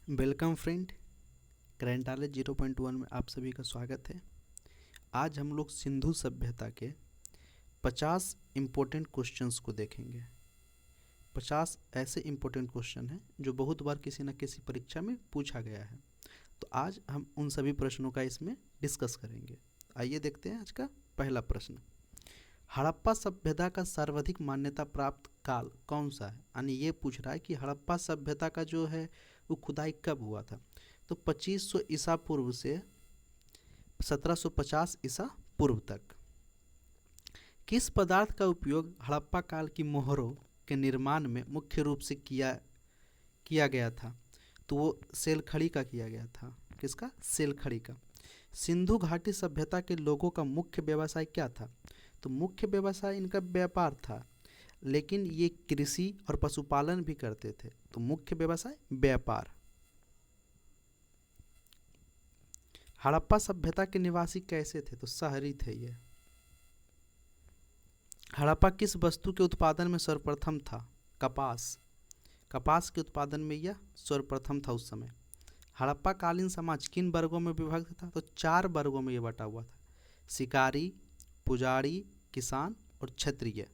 Welcome friend. Current knowledge 0.1 में आप सभी का स्वागत है। आज हम लोग सिंधु सभ्यता के 50 इम्पोर्टेंट क्वेश्चंस को देखेंगे। 50 ऐसे इम्पोर्टेंट क्वेश्चन हैं जो बहुत बार किसी न किसी परीक्षा में पूछा गया है। तो आज हम उन सभी प्रश्नों का इसमें डिस्कस करेंगे। आइए देखते हैं आज का पहला प्रश्न। हड़प्पा सभ्यता का सर्वाधिक मान्यता प्राप्त काल कौन सा है? यानी ये पूछ रहा है कि हड़प्पा सभ्यता का जो है वो खुदाई कब हुआ था। तो 2500 ईसा पूर्व से 1750 ईसा पूर्व तक। किस पदार्थ का उपयोग हड़प्पा काल की मोहरों के निर्माण में मुख्य रूप से किया गया था? तो वो सेलखड़ी का किया गया था। किसका? सेलखड़ी का। सिंधु घाटी सभ्यता के लोगों का मुख्य व्यवसाय क्या था? तो मुख्य व्यवसाय इनका व्यापार था, लेकिन ये कृषि और पशुपालन भी करते थे। तो मुख्य व्यवसाय व्यापार। हड़प्पा सभ्यता के निवासी कैसे थे? तो शहरी थे ये। हड़प्पा किस वस्तु के उत्पादन में सर्वप्रथम था? कपास। कपास के उत्पादन में यह सर्वप्रथम था उस समय। हड़प्पा कालीन समाज किन वर्गों में विभक्त था? तो 4 वर्गों में यह बटा हुआ था: शिकारी, पुजारी, किसान और क्षत्रिय।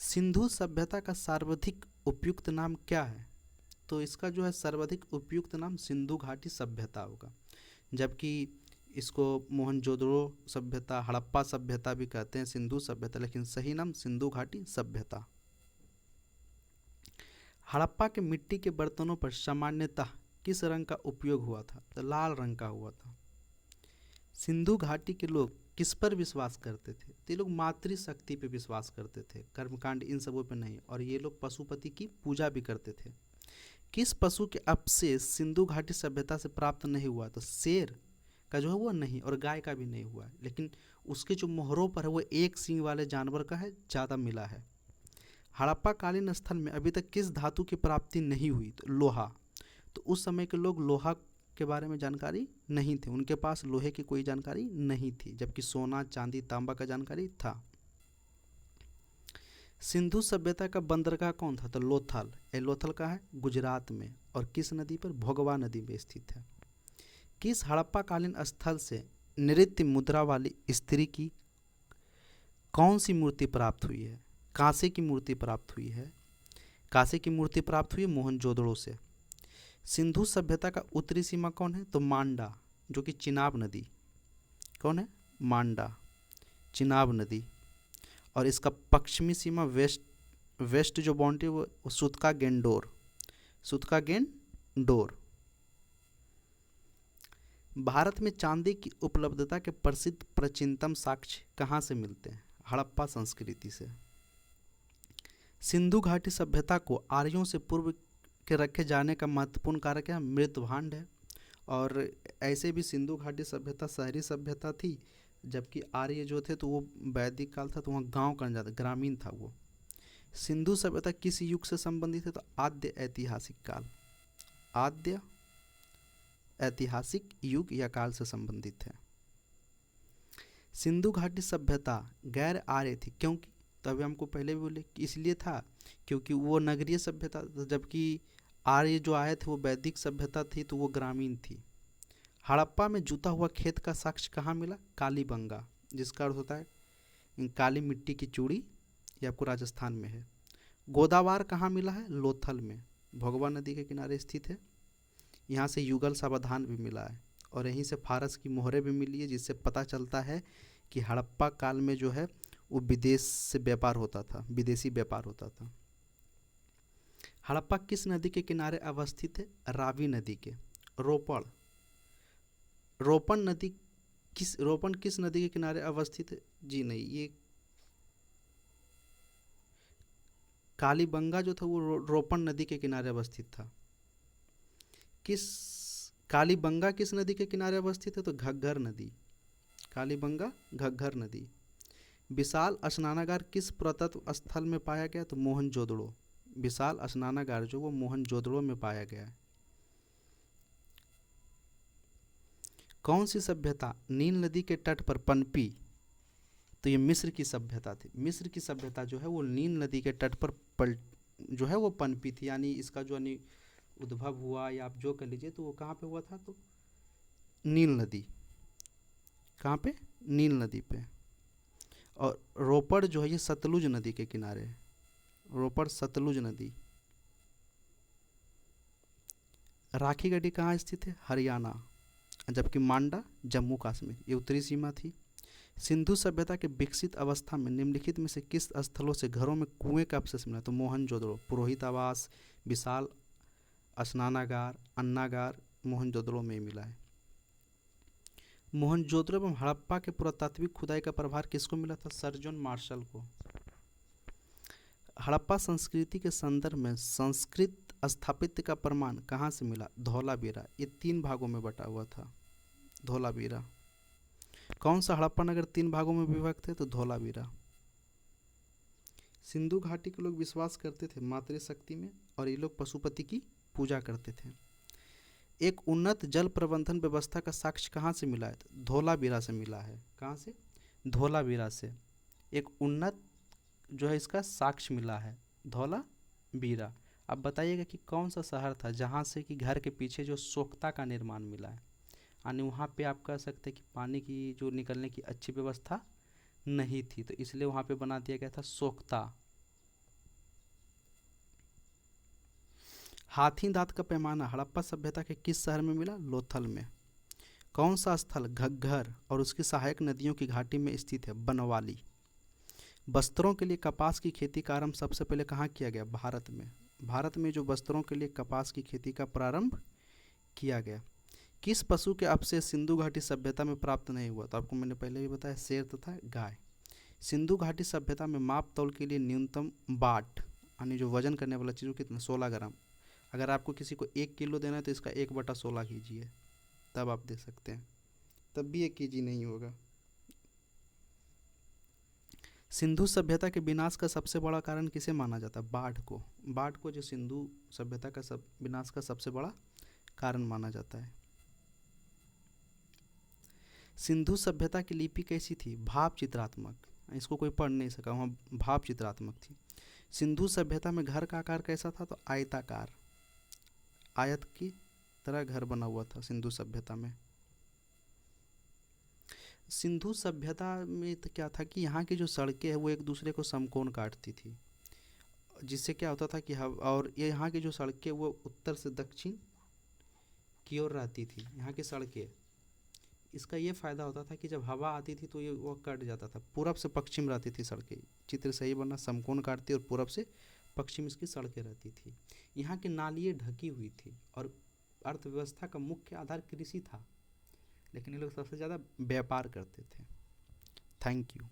सिंधु सभ्यता का सर्वाधिक उपयुक्त नाम क्या है? तो इसका जो है सर्वाधिक उपयुक्त नाम सिंधु घाटी सभ्यता होगा, जबकि इसको मोहनजोदड़ो सभ्यता, हड़प्पा सभ्यता भी कहते हैं, सिंधु सभ्यता, लेकिन सही नाम सिंधु घाटी सभ्यता। हड़प्पा के मिट्टी के बर्तनों पर सामान्यतः किस रंग का उपयोग हुआ था? तो लाल रंग का हुआ था। सिंधु घाटी के लोग किस पर विश्वास करते थे? तो ये लोग मातृशक्ति पे विश्वास करते थे, कर्मकांड इन सबों पे नहीं। और ये लोग पशुपति की पूजा भी करते थे। किस पशु के अवशेष सिंधु घाटी सभ्यता से प्राप्त नहीं हुआ? तो शेर का जो है वो नहीं, और गाय का भी नहीं हुआ है, लेकिन उसके जो मोहरों पर है वो एक सींग वाले जानवर का है, ज़्यादा मिला है। हड़प्पा कालीन स्थल में अभी तक किस धातु की प्राप्ति नहीं हुई? तो लोहा। तो उस समय के लोग लोहा के बारे में जानकारी नहीं थे, उनके पास लोहे की कोई जानकारी नहीं थी, जबकि सोना, चांदी, तांबा का जानकारी था। सिंधु सभ्यता का बंदरगाह कौन था? तो लोथल। ये लोथल का है गुजरात में, और किस नदी पर? भोगवा नदी में स्थित है। किस हड़प्पा कालीन स्थल से नृत्य मुद्रा वाली स्त्री की कौन सी मूर्ति प्राप्त हुई है? कांसे की मूर्ति प्राप्त हुई है। कांसे की मूर्ति प्राप्त हुई है मोहनजोदड़ो से। सिंधु सभ्यता का उत्तरी सीमा कौन है? तो मांडा, जो कि चिनाब नदी। कौन है? मांडा, चिनाब नदी। और इसका पश्चिमी सीमा वेस्ट जो बाउंड्री वो सुतका गेंडोर, सुतका गेंडोर। भारत में चांदी की उपलब्धता के प्रसिद्ध प्राचीनतम साक्ष्य कहाँ से मिलते हैं? हड़प्पा संस्कृति से। सिंधु घाटी सभ्यता को आर्यों से पूर्व के रखे जाने का महत्वपूर्ण कारक है मृतभांड है। और ऐसे भी सिंधु घाटी सभ्यता शहरी सभ्यता थी, जबकि आर्य जो थे तो वो वैदिक काल था, तो वहाँ गांव का ज़्यादा ग्रामीण था वो। सिंधु सभ्यता किस युग से संबंधित है? तो आद्य ऐतिहासिक काल, आद्य ऐतिहासिक युग या काल से संबंधित है। सिंधु घाटी सभ्यता गैर आर्य थी, क्योंकि तो अभी हमको पहले भी बोले कि इसलिए था क्योंकि वो नगरीय सभ्यता, जबकि आर्य जो आए थे वो वैदिक सभ्यता थी, तो वो ग्रामीण थी। हड़प्पा में जूता हुआ खेत का साक्ष्य कहाँ मिला? कालीबंगा, जिसका अर्थ होता है काली मिट्टी की चूड़ी, ये आपको राजस्थान में है। गोदावार कहाँ मिला है? लोथल में, भोगवा नदी के किनारे स्थित है। यहाँ से युगल सावधान भी मिला है, और यहीं से फारस की मोहरें भी मिली है, जिससे पता चलता है कि हड़प्पा काल में जो है वो विदेश से व्यापार होता था, विदेशी व्यापार होता था। हड़प्पा किस नदी के किनारे अवस्थित है? रावी नदी के। रोपण, रोपण किस नदी के किनारे अवस्थित है? जी नहीं, ये कालीबंगा जो था वो रोपण नदी के किनारे अवस्थित था। किस कालीबंगा किस नदी के किनारे अवस्थित है? तो घग्गर नदी, कालीबंगा घग्गर नदी। विशाल स्नानागार किस पुरातत्व स्थल में पाया गया? तो मोहनजोदड़ो। विशाल स्नानागार जो वो मोहनजोदड़ो में पाया गया है। कौन सी सभ्यता नील नदी के तट पर पनपी? तो ये मिस्र की सभ्यता थी। मिस्र की सभ्यता जो है वो नील नदी के तट पर जो है वो पनपी थी, यानी इसका जो उद्भव हुआ या आप जो कर लीजिए, तो वो कहाँ पे हुआ था, तो नील नदी। कहाँ पे? नील नदी पे। और रोपड़ जो है ये सतलुज नदी के किनारे है। रोपड़ सतलुज नदी। राखी गढ़ी कहाँ स्थित है? हरियाणा। जबकि मांडा जम्मू कश्मीर, ये उत्तरी सीमा थी। सिंधु सभ्यता के विकसित अवस्था में निम्नलिखित में से किस स्थलों से घरों में कुएं का अवशेष मिला? तो मोहनजोदड़ो, पुरोहित आवास, विशाल स्नानागार, अन्नागार, मोहनजोदड़ो में मिला है। मोहनजोदड़ो एवं हड़प्पा के पुरातात्विक खुदाई का प्रभार किसको मिला था? सर जॉन मार्शल को। हड़प्पा संस्कृति के संदर्भ में संस्कृत स्थापित्य का प्रमाण कहाँ से मिला? धौलावीरा। ये 3 भागों में बटा हुआ था, धौलावीरा। कौन सा हड़प्पा नगर 3 भागों में विभक्त है? तो धौलावीरा। सिंधु घाटी के लोग विश्वास करते थे मातृशक्ति में, और ये लोग पशुपति की पूजा करते थे। एक उन्नत जल प्रबंधन व्यवस्था का साक्ष्य कहाँ से मिला है? धौलावीरा से मिला है। कहाँ से? धौलावीरा से एक उन्नत जो है इसका साक्ष्य मिला है, धौलावीरा। अब बताइएगा कि कौन सा शहर था जहाँ से कि घर के पीछे जो सोख्ता का निर्माण मिला है, यानी वहाँ पे आप कह सकते हैं कि पानी की जो निकलने की अच्छी व्यवस्था नहीं थी, तो इसलिए वहाँ पे बना दिया गया था सोख्ता। हाथी दांत का पैमाना हड़प्पा सभ्यता के किस शहर में मिला? लोथल में। कौन सा स्थल घग्घर और उसकी सहायक नदियों की घाटी में स्थित है? बनवाली। वस्त्रों के लिए कपास की खेती का आरंभ सबसे पहले कहाँ किया गया? भारत में। भारत में जो वस्त्रों के लिए कपास की खेती का प्रारंभ किया गया। किस पशु के अवशेष सिंधु घाटी सभ्यता में प्राप्त नहीं हुआ? तो आपको मैंने पहले भी बताया, शेर तथा गाय। सिंधु घाटी सभ्यता में माप तौल के लिए न्यूनतम बाट, यानी जो वजन करने वाला चीज़, कितना? 16 ग्राम। अगर आपको किसी को 1 किलो देना है तो इसका 1/16 कीजिए, तब आप दे सकते हैं, तब भी 1 केजी नहीं होगा। सिंधु सभ्यता के विनाश का सबसे बड़ा कारण किसे माना जाता है? बाढ़ को। बाढ़ को जो सिंधु सभ्यता का विनाश का सबसे बड़ा कारण माना जाता है। सिंधु सभ्यता की लिपि कैसी थी? भाव चित्रात्मक, इसको कोई पढ़ नहीं सका, वहाँ भाव चित्रात्मक थी। सिंधु सभ्यता में घर का आकार कैसा था? तो आयताकार, आयत की तरह घर बना हुआ था सिंधु सभ्यता में। सिंधु सभ्यता में तो क्या था कि यहाँ की जो सड़कें हैं वो एक दूसरे को समकोण काटती थी, जिससे क्या होता था कि और ये यहाँ की जो सड़कें वो उत्तर से दक्षिण की ओर रहती थी, यहाँ की सड़कें। इसका ये फ़ायदा होता था कि जब हवा आती थी तो ये वो कट जाता था, पूरब से पश्चिम रहती थी सड़कें। चित्र सही बना, समकोण काटती और पूरब से पश्चिम इसकी सड़कें रहती थी। यहाँ की नालियाँ ढकी हुई थी और अर्थव्यवस्था का मुख्य आधार कृषि था, लेकिन ये लोग सबसे ज़्यादा व्यापार करते थे। Thank you.